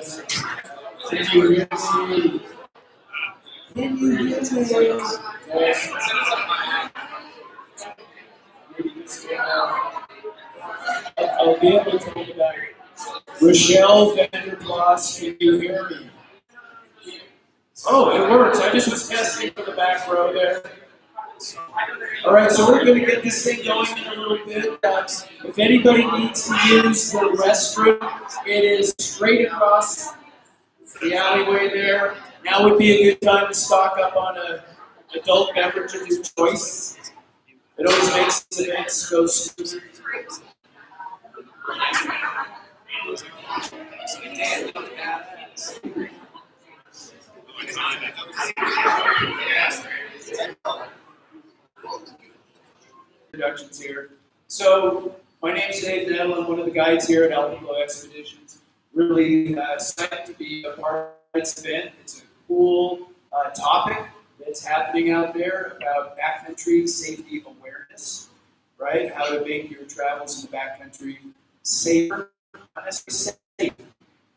guys? Can you hear me? Can you hear me? Yes. I'll be able to tell you about it. Rochelle Vanderplas, can you hear me? Oh, it works. I just was testing for the back row there. All right, so we're going to get this thing going in a little bit. If anybody needs to use the restroom, it is straight across the alleyway there. Now would be a good time to stock up on an adult beverage of your choice. It always makes events go smooth. Introductions here. So, my name is Dave Nettle. I'm one of the guides here at Alpenglow Expeditions. Really excited to be a part of this event. It's a cool topic that's happening out there about backcountry safety awareness, right? How to make your travels in the backcountry safer. Not necessarily safe, but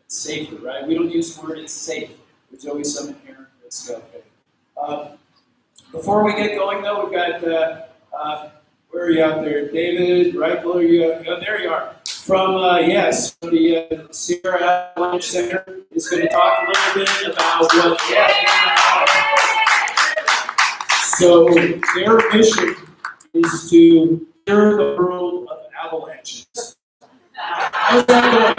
safer, right? We don't use the word it's safe. There's always some inherent risk out there. Before we get going, though, we've got where are you out there? David, Reichel, are you? Oh, there you are. From, the Sierra Avalanche Center is going to talk a little bit about what, So, their mission is to cure the world of avalanches. How's that going?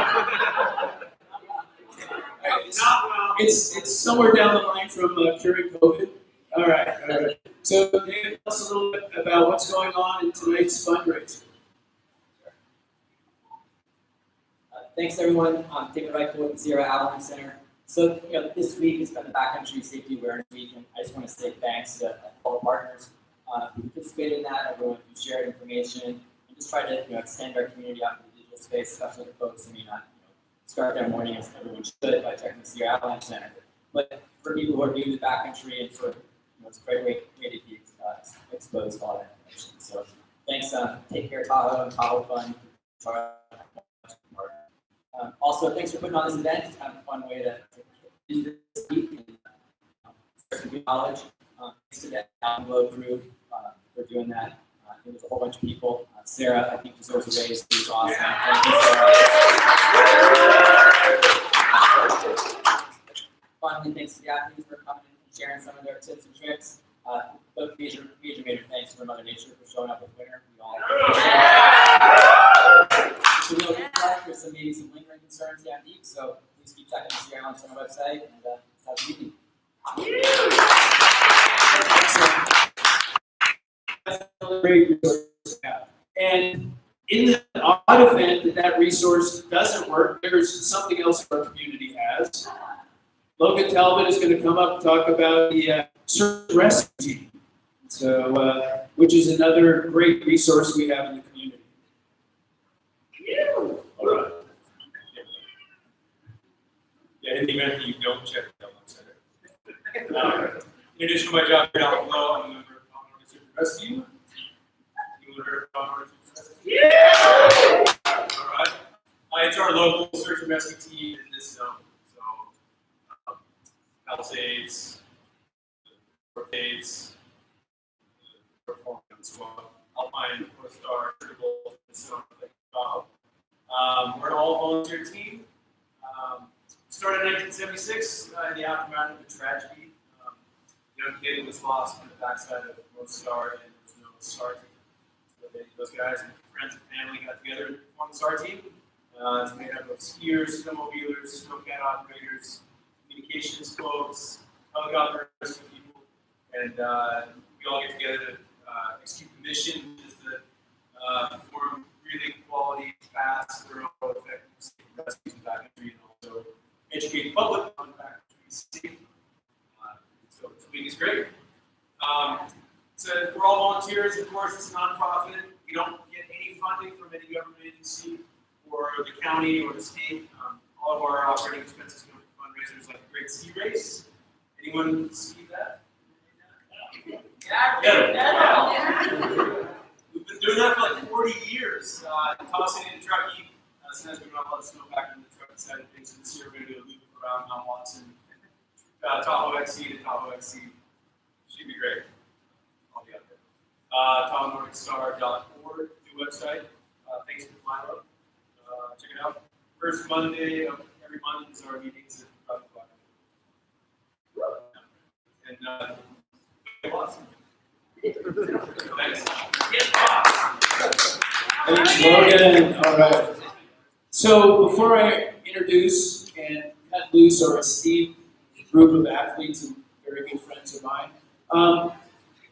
It's somewhere down the line from curing COVID. All right. So, David, tell us a little bit about what's going on in tonight's fundraiser. Thanks, everyone. I'm David Reichel with the Sierra Avalanche Center. So, this week has been the Backcountry Safety Awareness Week, and I just want to say thanks to all the partners who participated in that, everyone who shared information, and just try to extend our community out to the digital space, especially the folks who may not start their morning as everyone should by checking the Sierra Avalanche Center. But for people who are new to the backcountry and sort of it's a great way to be exposed to all that information. So thanks. Take care, Tahoe and Tahoe Fund. Also, thanks for putting on this event. It's kind of a fun way to do this week and start some good knowledge. Thanks to the Alpenglow crew for doing that. There was a whole bunch of people. Sarah, I think, deserves a raise. She was awesome. Thank you, Sarah. Finally, thanks to the athletes for coming and sharing some of their tips and tricks. Both major thanks for Mother Nature for showing up with winter. We all appreciate it. There's maybe some lingering concerns down deep, so please keep checking the Sierra Avalanche Center website and have a good evening. Great resource. And in the odd event that resource doesn't work, there's something else our community has. Logan Talbot is going to come up and talk about the search and rescue team, so which is another great resource we have in the community. All right. Yeah, in the event that you don't check the Avalanche Center. In addition to my job here at Alpenglow, I'm a member of Colorado Search and Rescue. You want to hear about Colorado Search and Rescue? Yeah! All right. It's our local search and rescue team in this zone. So, Palisades, Brocades, Performance Squad, Alpine, North Star, Triple, so we're an all-volunteer team. Started in 1976 in the aftermath of a tragedy. Young kid was lost on the backside of North Star, and there was no STAR team. So those guys and friends and family got together and formed the STAR team. It's made up of skiers, snowmobilers, snowcat operators, communications folks, helicopter rescue people, and we all get together to execute the mission, which is to perform really quality, fast, thorough, effective safety rescues in backcountry, and also educate the public on backcountry safety. So this week is great. So we're all volunteers, of course. It's a nonprofit. We don't get any funding from any government agency or the county or the state. All of our operating expenses go to fundraisers like the Great Sea Race. Anyone see that? Yeah. We've been doing that for like 40 years. Tossing in the truckie. Sometimes we run a lot of snow back in the truck side of things. And this year we're going to do a loop around Mount Watson. Tahoe XC to Tahoe XC. Should be great. I'll be up there. TahoeNordicStar.org, the website. Thanks for Milo. Check it out. First Monday of every month is our meetings at 5 o'clock. And awesome. Thanks. Thanks, Logan. All right. So before I introduce and cut loose our esteemed group of athletes and very good friends of mine,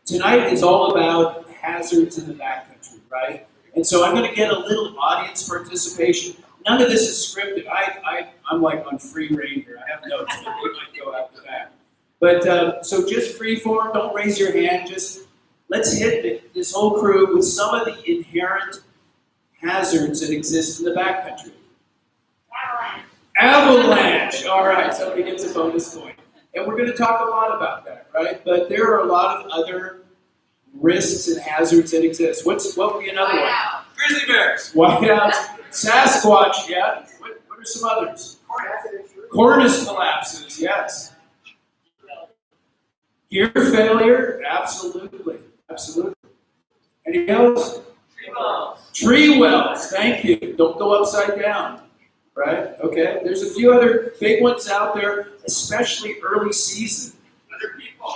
tonight is all about hazards in the backcountry, right? And so I'm going to get a little audience participation. None of this is scripted. I'm like on free rein here. I have notes, but they might go after that. But so just free form, don't raise your hand. Just let's hit this whole crew with some of the inherent hazards that exist in the backcountry. Avalanche. All right, somebody gets a bonus point. And we're going to talk a lot about that, right? But there are a lot of other risks and hazards that exist. What would be another one? Grizzly bears. Whiteout, Sasquatch, yeah. What are some others? Cornice collapses, yes. Gear failure, absolutely. Anything else? Tree wells, thank you. Don't go upside down, right? Okay, there's a few other big ones out there, especially early season. Other people.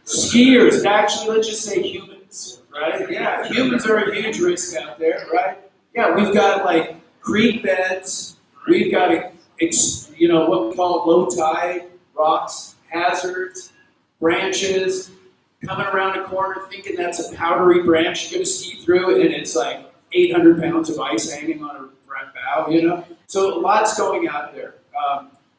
Skiers, actually, let's just say humans, right? Yeah, humans are a huge risk out there, right? Yeah, we've got like creek beds, we've got what we call low tide rocks, hazards, branches, coming around a corner thinking that's a powdery branch you're going to ski through, and it's like 800 pounds of ice hanging on a bough, So lots going out there.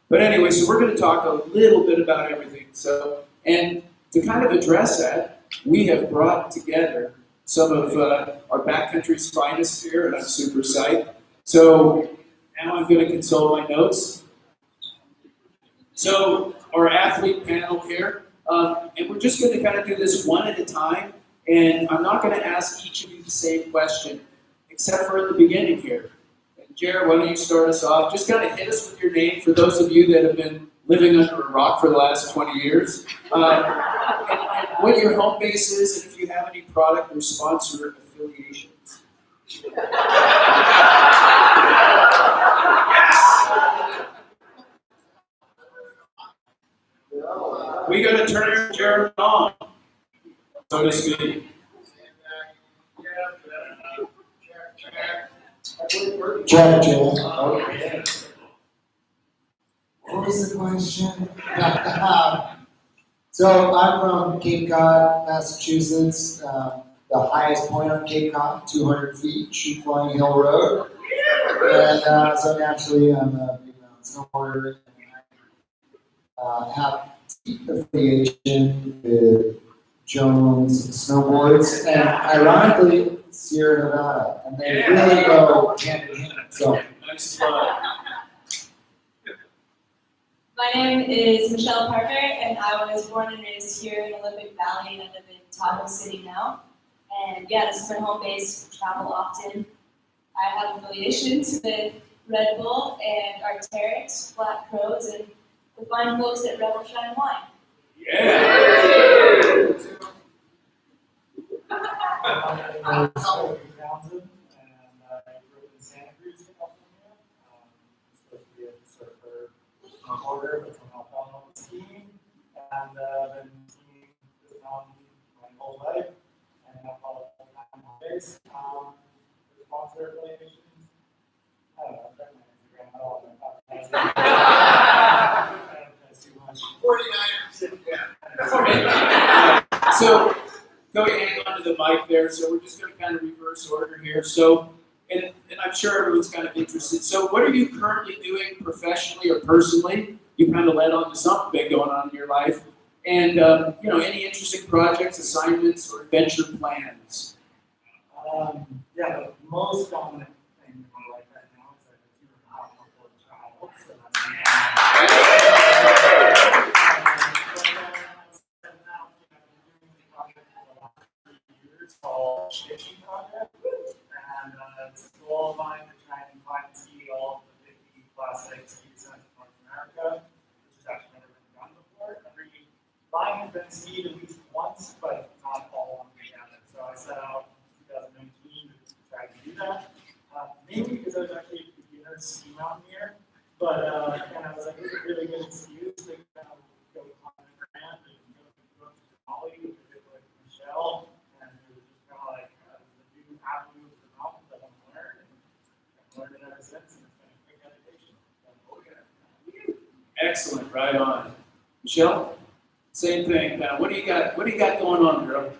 But anyway, so we're going to talk a little bit about everything. So, and to kind of address that, we have brought together some of our backcountry's finest here, and I'm super psyched. So now I'm going to consult my notes. So our athlete panel here, and we're just going to kind of do this one at a time, and I'm not going to ask each of you the same question, except for in the beginning here. And Jared, why don't you start us off? Just kind of hit us with your name for those of you that have been living under a rock for the last 20 years. And what your home base is, and if you have any product or sponsor affiliations. We got to turn Jared on, so to speak. Check. Okay. What was the question? So I'm from Cape Cod, Massachusetts. The highest point on Cape Cod, 200 feet, Shoot Flying Hill Road. And so naturally, I'm a big mountain snowboarder. And I have affiliation with Jones Snowboards, and ironically, Sierra Nevada, and they really go hand in hand. So, Nice try. My name is Michelle Parker, and I was born and raised here in Olympic Valley, and I live in Tahoe City now. And yeah, this is my home base. Travel often. I have affiliations with Red Bull and Arc'teryx, Black Crows, and the fine folks at Rebel Shine Wine. Yeah. My name is Cody Townsend, and I grew up in Santa Cruz, California. I'm supposed to be a surfer, snowboarder, but somehow fell in love with skiing, and been skiing this mountain my whole life, and I've followed full-time home base. The sponsor affiliations, I don't know, I've got my Instagram, I don't know about that. That's too much. 49ers. So, Cody, hang on to the mic there. So we're just going to kind of reverse order here. So, and I'm sure everyone's kind of interested. So, what are you currently doing professionally or personally? You kind of led on to something big going on in your life, and any interesting projects, assignments, or adventure plans. Yeah, the most common thing in my life right now is that if you're not before child, so that's called Stitching Project, and it's a goal of mine to try and find and ski all the 50 classic ski centers in North been skied at least once, but not all on together. So I set out in 2019 to try to do that. Mainly because I was actually a beginner ski mountaineer, but and I was like, this is a really good excuse to go on the Grand and go to Denali with Michelle, and it was just kind of like the new avenue of the mountains that I want to learn, and I've learned it ever since, and it's been a quick education. Excellent, right on. Michelle, same thing. What do you got? What do you got going on, girl?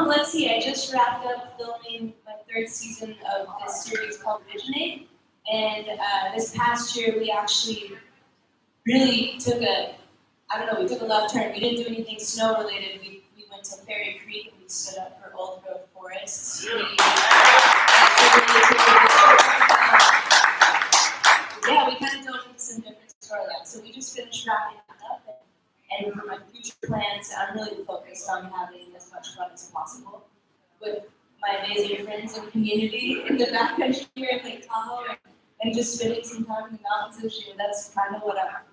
Let's see, I just wrapped up filming my third season of this series called Originate. And this past year, we actually really took we took a left turn. We didn't do anything snow related. We went to Ferry Creek and we stood up for old growth forests. We kind of dove into some different storylines. So we just finished wrapping that up. And for my future plans, I'm really focused on having as much fun as possible with my amazing friends and community in the backcountry here in Lake Tahoe, and just spending some time in the mountains this year. That's kind of what I'm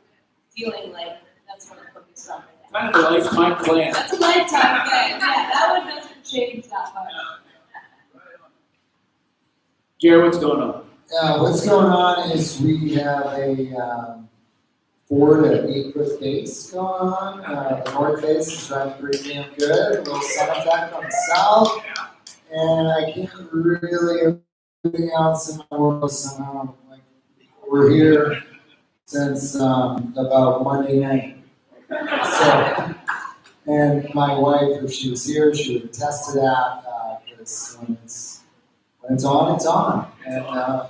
feeling like. That's what I'm focused on right now. Kind of a lifetime plan. That's a lifetime plan. Yeah, that one doesn't change that much. Jared, what's going on? What's going on is we have a 4 to 8 foot face going on. The north face is running pretty damn good. A little sun effect on the south. And I can't really everything else in my world somehow. Like, we're here since about Monday night. So, and my wife, if she was here, she would attest to that. Because when it's on, it's on. And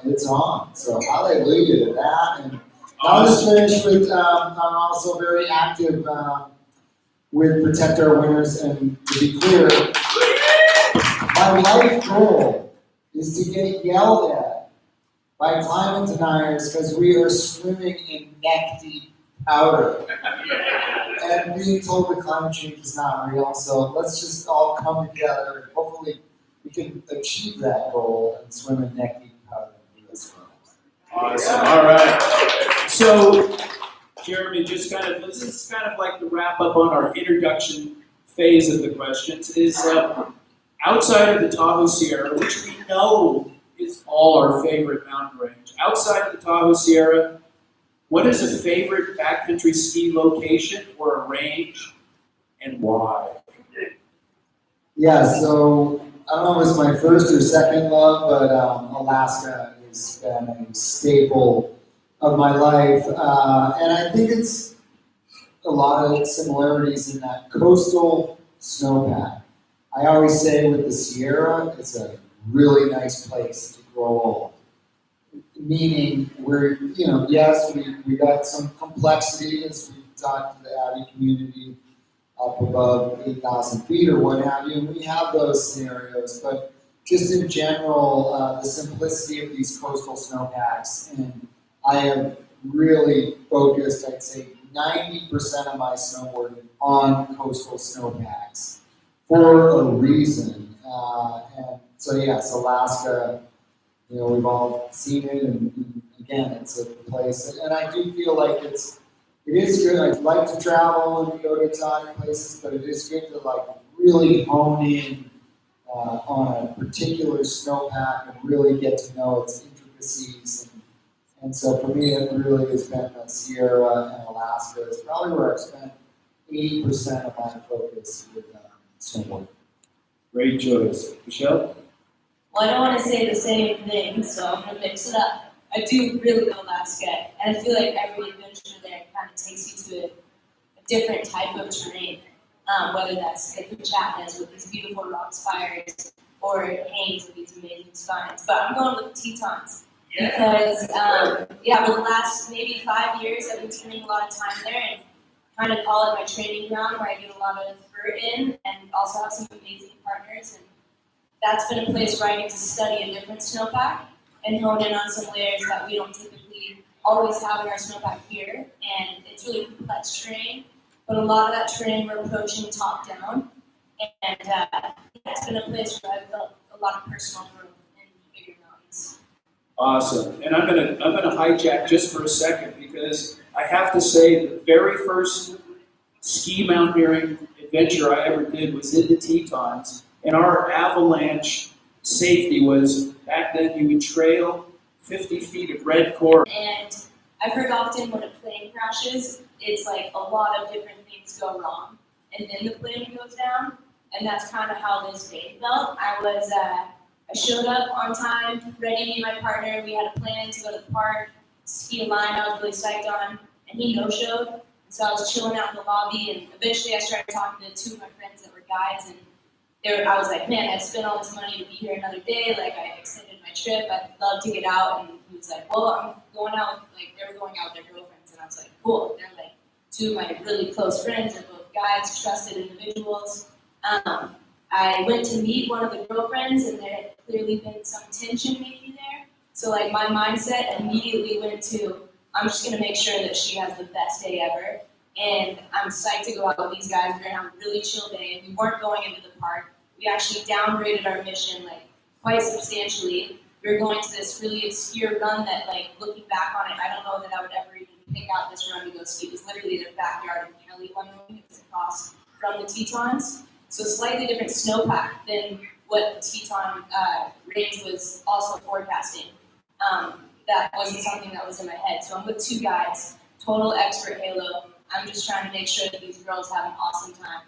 it's on. So hallelujah to that. And I'll just finish with, I'm also very active with Protect Our Winners, and to be clear, my life goal is to get yelled at by climate deniers because we are swimming in neck-deep powder and being told that climate change is not real. So let's just all come together and hopefully we can achieve that goal and swim in neck-deep powder. Awesome. All right. So, Jeremy, this is kind of like the wrap up on our introduction phase of the questions. Is outside of the Tahoe Sierra, which we know is all our favorite mountain range, outside of the Tahoe Sierra, what is a favorite backcountry ski location or a range, and why? Yeah, so I don't know if it's my first or second love, but Alaska has been a staple of my life, and I think it's a lot of similarities in that coastal snowpack. I always say with the Sierra, it's a really nice place to grow old. Meaning we're, yes, we got some complexity as we talked to the Abbey community up above 8,000 feet or what have you, and we have those scenarios, but just in general, the simplicity of these coastal snowpacks, and I have really focused, I'd say 90% of my snowboarding on coastal snowpacks for a reason. And so yes, Alaska, we've all seen it, and again, it's a place, and I do feel like it is good. I'd like to travel and go to exotic places, but it is good to really hone in on a particular snowpack and really get to know its intricacies. And so for me, it really has been the Sierra and Alaska. It's probably where I've spent 80% of my focus with snowboarding. Great choice. Michelle? Well, I don't want to say the same thing, so I'm going to mix it up. I do really love Alaska, and I feel like every adventure there kind of takes you to a different type of terrain, whether that's like the Chatnas with these beautiful rock spires, or Haines with these amazing spines. But I'm going with the Tetons because, for the last maybe 5 years, I've been spending a lot of time there and kind of call it my training ground where I get a lot of vert in and also have some amazing partners. And that's been a place where I get to study a different snowpack and hone in on some layers that we don't typically always have in our snowpack here. And it's really complex terrain, but a lot of that terrain we're approaching top down. And it's been a place where I've felt a lot of personal growth in bigger mountains. Awesome. And I'm gonna hijack just for a second because I have to say the very first ski mountaineering adventure I ever did was in the Tetons, and our avalanche safety was back then you would trail 50 feet of red cord. And I've heard often when a plane crashes, it's like a lot of different things go wrong, and then the plane goes down, and that's kind of how this day felt. I showed up on time, ready to meet my partner. We had a plan to go to the park, ski a line I was really psyched on, and he no-showed. And so I was chilling out in the lobby, and eventually I started talking to two of my friends that were guides, and I was like, man, I spent all this money to be here another day. Like, I extended my trip. I'd love to get out. And he was like, well, I'm going out with, like, they were going out with their girlfriends. And I was like, cool. They're like two of my really close friends. They're both guides, trusted individuals. I went to meet one of the girlfriends, and there had clearly been some tension maybe there. So, like, my mindset immediately went to, I'm just going to make sure that she has the best day ever. And I'm psyched to go out with these guys. We're going to have a really chill day. We weren't going into the park. We actually downgraded our mission, like, quite substantially. We were going to this really obscure run that, like, looking back on it, I don't know that I would ever even pick out this run to go ski. It was literally their backyard in Kelly, Wyoming. It was across from the Tetons. So slightly different snowpack than what the Teton range was also forecasting. That wasn't something that was in my head. So I'm with two guides, total expert halo. I'm just trying to make sure that these girls have an awesome time.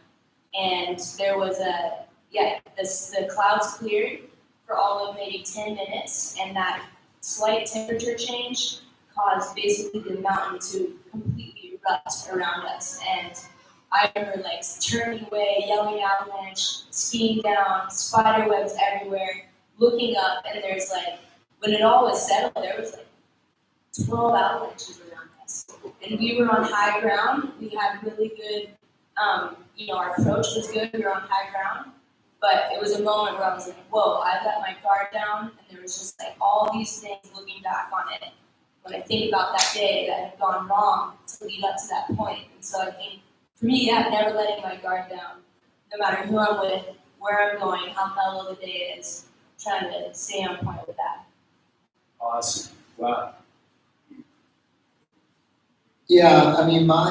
And there was the clouds cleared for all of maybe 10 minutes, and that slight temperature change caused basically the mountain to completely erupt around us. And I remember like turning away, yelling avalanche, skiing down, spider webs everywhere, looking up, and there's like, when it all was settled, there was like 12 avalanches around us. And we were on high ground. We had really good, our approach was good. We were on high ground. But it was a moment where I was like, whoa, I let my guard down. And there was just like all these things looking back on it. When I think about that day that had gone wrong to lead up to that point. And so I think, for me, never letting my guard down. No matter who I'm with, where I'm going, how mellow the day is. Trying to stay on point with that. Awesome. Wow. Yeah, I mean, my